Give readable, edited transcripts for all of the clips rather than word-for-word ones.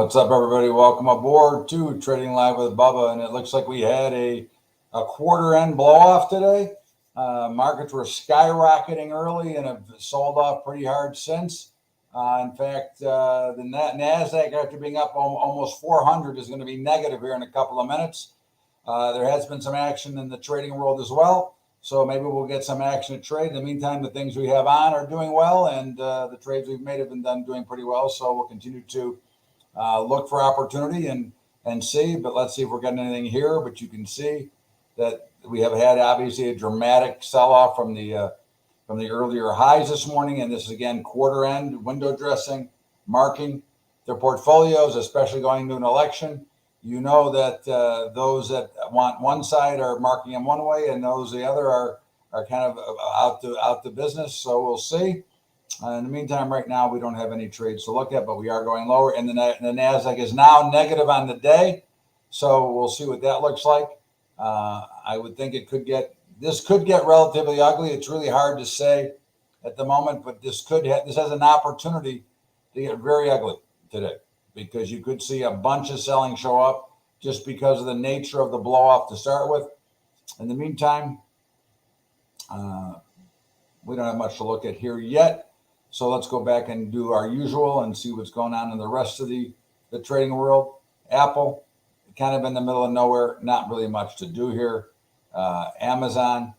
What's up, everybody? Welcome aboard to Trading Live with Bubba. And it looks like we had a quarter end blow off today. Markets were skyrocketing early and have sold off pretty hard since. In fact, the NASDAQ, after being up almost 400, is going to be negative here in a couple of minutes. There has been some action in the trading world as well. So maybe we'll get some action to trade. In the meantime, the things we have on are doing well, and the trades we've made have been doing pretty well. So we'll continue to look for opportunity and see. But let's see if we're getting anything here. But you can see that we have had obviously a dramatic sell-off from the earlier highs this morning. And this is, again, quarter end window dressing, marking their portfolios, especially going to an election. You know that those that want one side are marking them one way, and those the other are kind of out to business. So we'll see. In the meantime, right now we don't have any trades to look at, but we are going lower. And the NASDAQ is now negative on the day, so we'll see what that looks like. I would think this could get relatively ugly. It's really hard to say at the moment, but this has an opportunity to get very ugly today, because you could see a bunch of selling show up just because of the nature of the blow off to start with. In the meantime, we don't have much to look at here yet. So let's go back and do our usual and see what's going on in the rest of the trading world. Apple, kind of in the middle of nowhere, not really much to do here. Amazon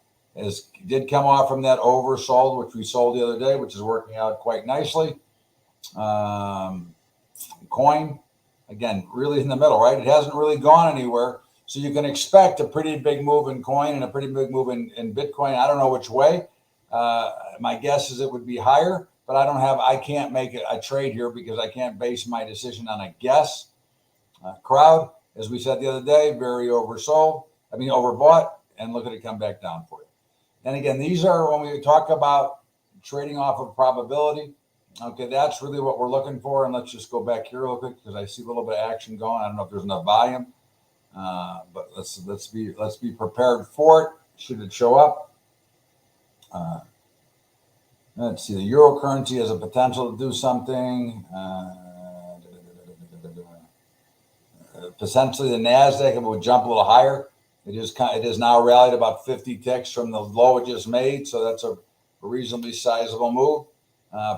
did come off from that oversold, which we sold the other day, which is working out quite nicely. Coin, again, really in the middle, right? It hasn't really gone anywhere. So you can expect a pretty big move in coin and a pretty big move in Bitcoin. I don't know which way. My guess is it would be higher, but I can't make a trade here because I can't base my decision on a guess. Crowd, as we said the other day, very overbought, and look at it come back down for you. And again, these are when we talk about trading off of probability. Okay, that's really what we're looking for. And let's just go back here real quick because I see a little bit of action going. I don't know if there's enough volume, but let's be prepared for it. Should it show up? Let's see. The euro currency has a potential to do something. Potentially, the NASDAQ, if it would jump a little higher. It is now rallied about 50 ticks from the low it just made, so that's a reasonably sizable move.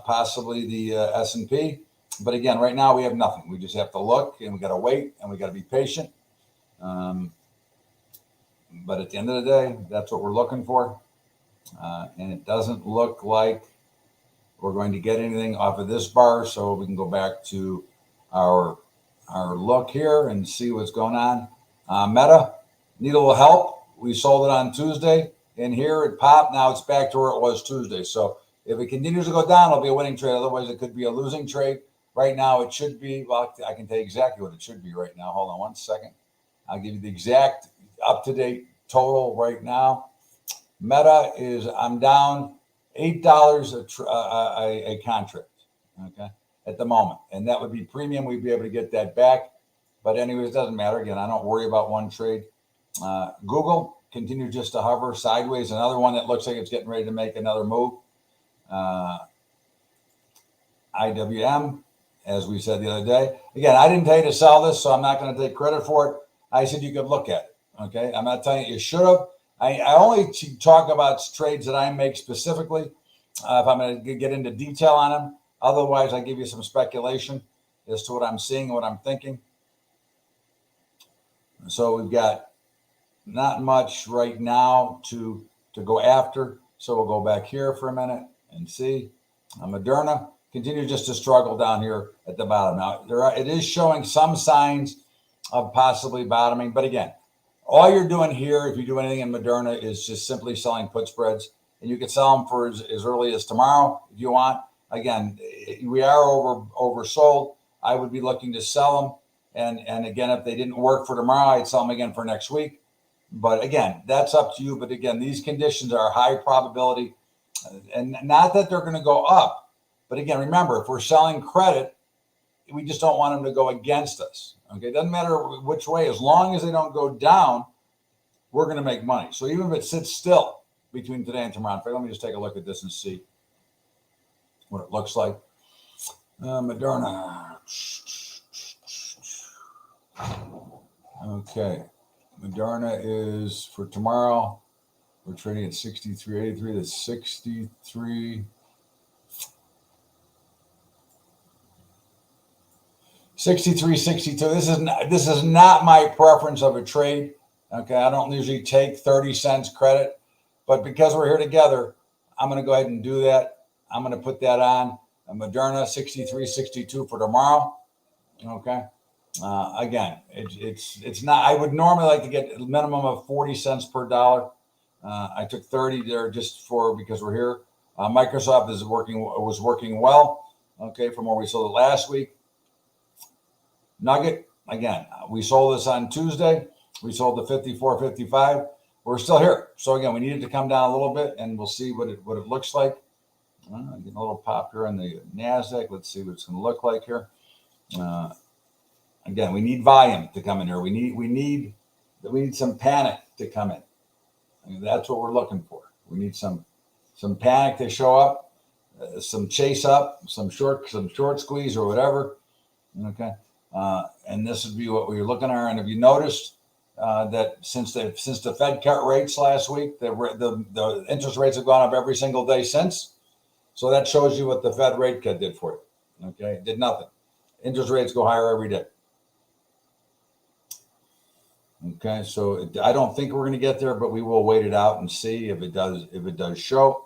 Possibly the S&P, but again, right now we have nothing. We just have to look, and we got to wait, and we got to be patient. But at the end of the day, that's what we're looking for. And it doesn't look like we're going to get anything off of this bar, so we can go back to our look here and see what's going on. Meta, need a little help. We sold it on Tuesday, and here it popped. Now it's back to where it was Tuesday. So if it continues to go down, it'll be a winning trade. Otherwise, it could be a losing trade. Right now, it should be. Well, I can tell you exactly what it should be right now. Hold on one second. I'll give you the exact up-to-date total right now. Meta I'm down $8 a contract, okay, at the moment. And that would be premium. We'd be able to get that back. But anyways, it doesn't matter. Again, I don't worry about one trade. Google continues just to hover sideways. Another one that looks like it's getting ready to make another move. IWM, as we said the other day. Again, I didn't tell you to sell this, so I'm not going to take credit for it. I said you could look at it, okay? I'm not telling you should have. I only talk about trades that I make specifically if I'm going to get into detail on them. Otherwise, I give you some speculation as to what I'm seeing and what I'm thinking. So we've got not much right now to go after. So we'll go back here for a minute and see. Moderna continues just to struggle down here at the bottom. Now, it is showing some signs of possibly bottoming. But again, all you're doing here, if you do anything in Moderna, is just simply selling put spreads. And you can sell them for as early as tomorrow if you want. Again, we are oversold. I would be looking to sell them. And again, if they didn't work for tomorrow, I'd sell them again for next week. But again, that's up to you. But again, these conditions are high probability. And not that they're going to go up. But again, remember, if we're selling credit, we just don't want them to go against us. Okay, it doesn't matter which way. As long as they don't go down, we're going to make money. So even if it sits still between today and tomorrow, in fact, let me just take a look at this and see what it looks like. Moderna. Okay. Moderna is for tomorrow. We're trading at 63.83 to 63. 63.62. This is not my preference of a trade. Okay, I don't usually take 30 cents credit, but because we're here together, I'm going to go ahead and do that. I'm going to put that on Moderna 63.62 for tomorrow. Okay. Again, it's not. I would normally like to get a minimum of 40 cents per dollar. I took 30 there just for because we're here. Microsoft was working well. Okay, from where we sold it last week. Nugget, again, we sold this on Tuesday. We sold the 54.55. We're still here. So again, we needed to come down a little bit, and we'll see what it looks like. Getting a little pop here on the NASDAQ. Let's see what it's going to look like here. Again, we need volume to come in here. We need some panic to come in. I mean, that's what we're looking for. We need some panic to show up, some chase up, some short squeeze or whatever. Okay. And this would be what we were looking at. And have you noticed that since the Fed cut rates last week, the interest rates have gone up every single day since? So that shows you what the Fed rate cut did for you. Okay, it did nothing. Interest rates go higher every day. Okay, so I don't think we're going to get there, but we will wait it out and see if it does show,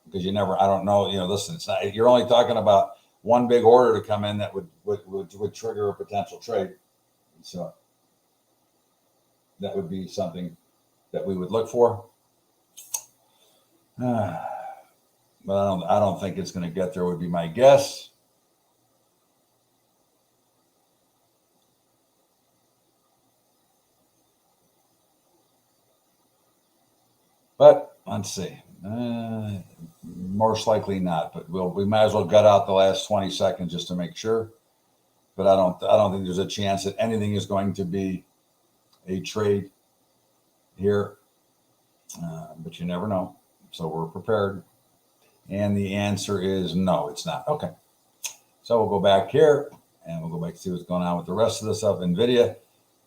because you never. I don't know. Listen, it's not. You're only talking about one big order to come in that would trigger a potential trade. So that would be something that we would look for. But I don't think it's going to get there, would be my guess. But let's see. Most likely not, but we might as well gut out the last 20 seconds just to make sure. But I don't think there's a chance that anything is going to be a trade here. But you never know. So we're prepared. And the answer is no, it's not. Okay. So we'll go back here and we'll go back to see what's going on with the rest of the stuff. NVIDIA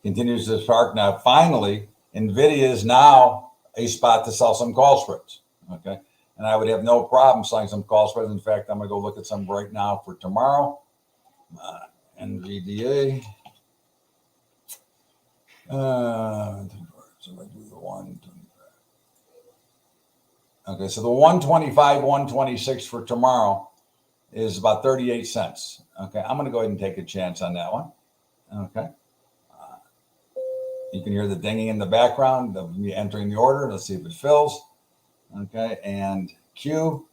continues to spark. Now, finally, NVIDIA is now a spot to sell some call spreads. Okay. And I would have no problem selling some call spreads. In fact, I'm going to go look at some right now for tomorrow. NVDA. So I do the one. Okay, so the 125, 126 for tomorrow is about 38 cents. Okay, I'm going to go ahead and take a chance on that one. Okay. You can hear the dinging in the background of me entering the order. Let's see if it fills. Okay, and Q.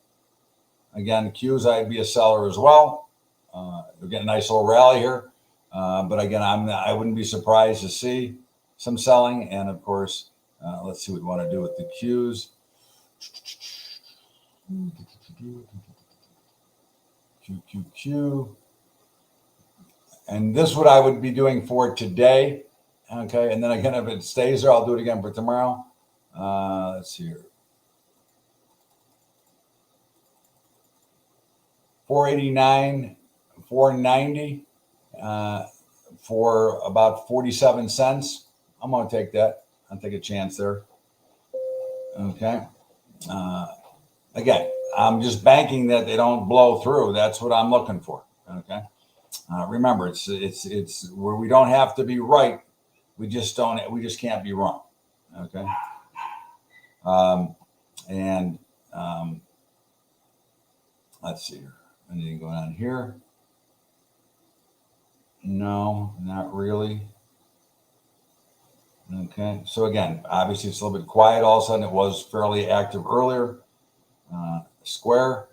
Again, Q's I'd be a seller as well. We're getting a nice little rally here. But again, I wouldn't be surprised to see some selling. And of course, let's see what we want to do with the Q's. Q. And this is what I would be doing for today. Okay. And then again, if it stays there, I'll do it again for tomorrow. Let's see here. 489, 490 for about 47 cents. I'm going to take that. I'll take a chance there. Okay. Again, I'm just banking that they don't blow through. That's what I'm looking for. Okay. Remember, it's where we don't have to be right. We just can't be wrong. Okay. Let's see here. Anything going on here? No, not really. Okay, so again, obviously it's a little bit quiet. All of a sudden, it was fairly active earlier. Square,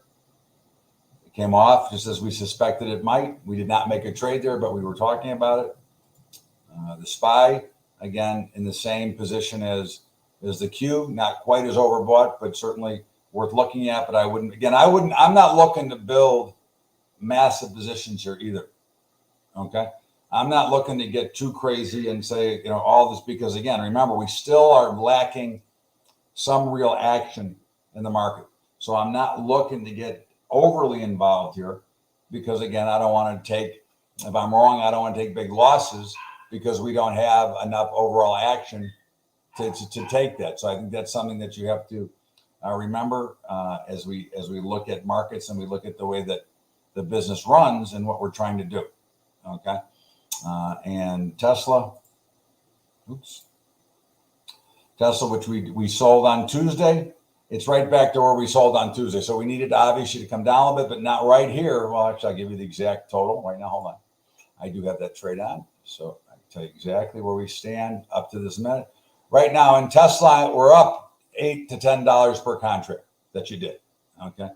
it came off just as we suspected it might. We did not make a trade there, but we were talking about it. The SPY, again, in the same position as the Q, not quite as overbought, but certainly worth looking at. But I'm not looking to build massive positions here either. Okay. I'm not looking to get too crazy and say, all this, because again, remember, we still are lacking some real action in the market. So I'm not looking to get overly involved here because again, I don't want to take, if I'm wrong, I don't want to take big losses because we don't have enough overall action to take that. So I think that's something that you have to remember as we look at markets and we look at the way that the business runs and what we're trying to do. Okay. And Tesla, which we sold on Tuesday, it's right back to where we sold on Tuesday. So we needed obviously to come down a bit, but not right here. Well, actually, I'll give you the exact total right now. Hold on. I do have that trade on. So I can tell you exactly where we stand up to this minute. Right now in Tesla, we're up $8 to $10 per contract that you did. Okay.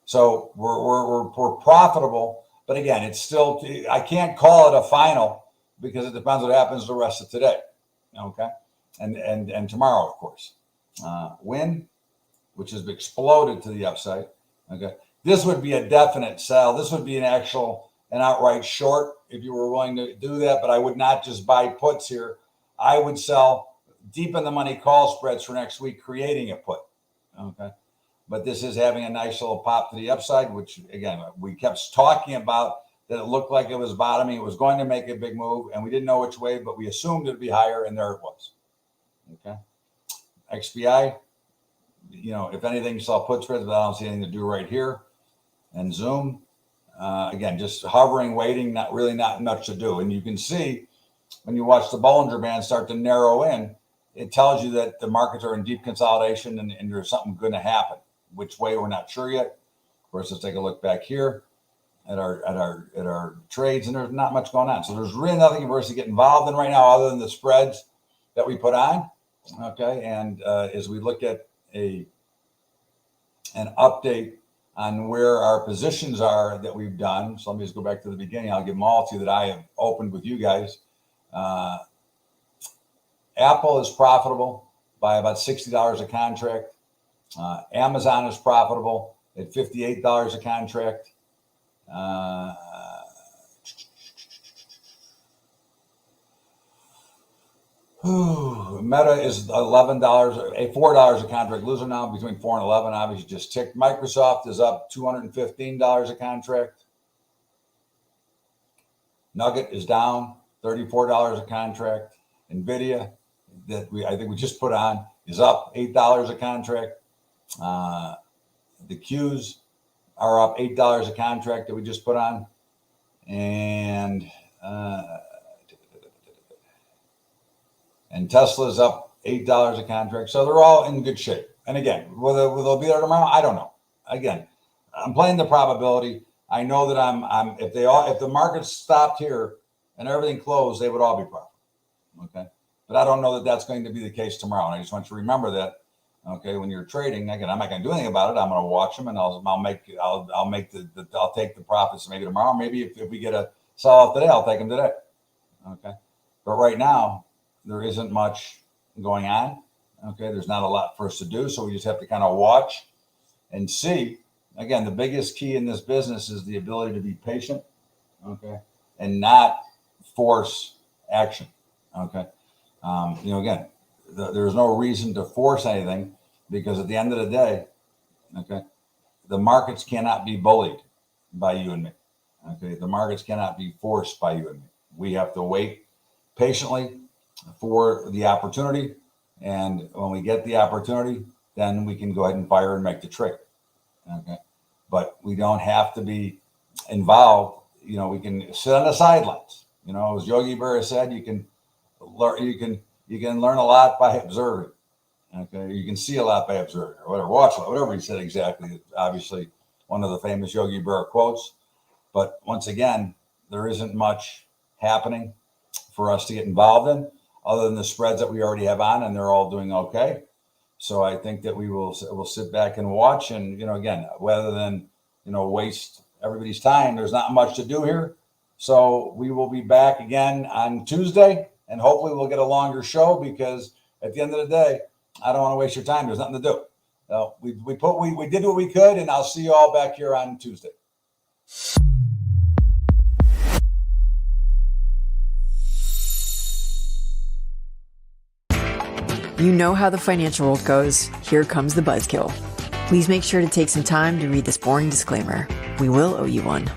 So we're profitable, but again, it's still, I can't call it a final because it depends what happens the rest of today. Okay. And tomorrow, of course. Win, which has exploded to the upside. Okay. This would be a definite sell. This would be an outright short if you were willing to do that, but I would not just buy puts here. I would sell deep in the money call spreads for next week, creating a put. Okay. But this is having a nice little pop to the upside, which again, we kept talking about that it looked like it was bottoming. It was going to make a big move and we didn't know which way, but we assumed it'd be higher and there it was. Okay. XBI, if anything, you saw put spreads, but I don't see anything to do right here. And Zoom, again, just hovering, waiting, not much to do. And you can see when you watch the Bollinger Band start to narrow in, it tells you that the markets are in deep consolidation and there's something going to happen. Which way, we're not sure yet. Of course, let's take a look back here at our trades, and there's not much going on. So there's really nothing for us to get involved in right now other than the spreads that we put on. Okay, and as we look at an update on where our positions are that we've done. So let me just go back to the beginning. I'll give them all to you that I have opened with you guys. Apple is profitable by about $60 a contract. Amazon is profitable at $58 a contract. Meta is $4 a contract loser now, between 4 and 11. Obviously, just ticked. Microsoft is up $215 a contract. Nugget is down $34 a contract. Nvidia, I think we just put on, is up $8 a contract. The Qs are up $8 a contract that we just put on, and Tesla's up $8 a contract. So they're all in good shape. And again, will they be there tomorrow? I don't know. Again, I'm playing the probability. I know that if the market stopped here and everything closed, they would all be profitable. Okay. But I don't know that that's going to be the case tomorrow. And I just want you to remember that. Okay, when you're trading, again, I'm not going to do anything about it. I'm going to watch them, and I'll take the profits maybe tomorrow. Maybe if we get a sell off today, I'll take them today. Okay, but right now there isn't much going on. Okay, there's not a lot for us to do, so we just have to kind of watch and see. Again, the biggest key in this business is the ability to be patient. Okay, and not force action. Okay, again. There's no reason to force anything because at the end of the day, okay, the markets cannot be bullied by you and me. Okay, the markets cannot be forced by you and me. We have to wait patiently for the opportunity, and when we get the opportunity, then we can go ahead and fire and make the trade. Okay, but we don't have to be involved. We can sit on the sidelines. As Yogi Berra said, you can learn a lot by observing. Okay, you can see a lot by observing, or whatever. Watch whatever he said exactly. Obviously, one of the famous Yogi Berra quotes. But once again, there isn't much happening for us to get involved in, other than the spreads that we already have on, and they're all doing okay. So I think that we'll sit back and watch, and again, rather than waste everybody's time, there's not much to do here. So we will be back again on Tuesday. And hopefully we'll get a longer show because at the end of the day, I don't want to waste your time. There's nothing to do. So we did what we could, and I'll see you all back here on Tuesday. You know how the financial world goes. Here comes the buzzkill. Please make sure to take some time to read this boring disclaimer. We will owe you one.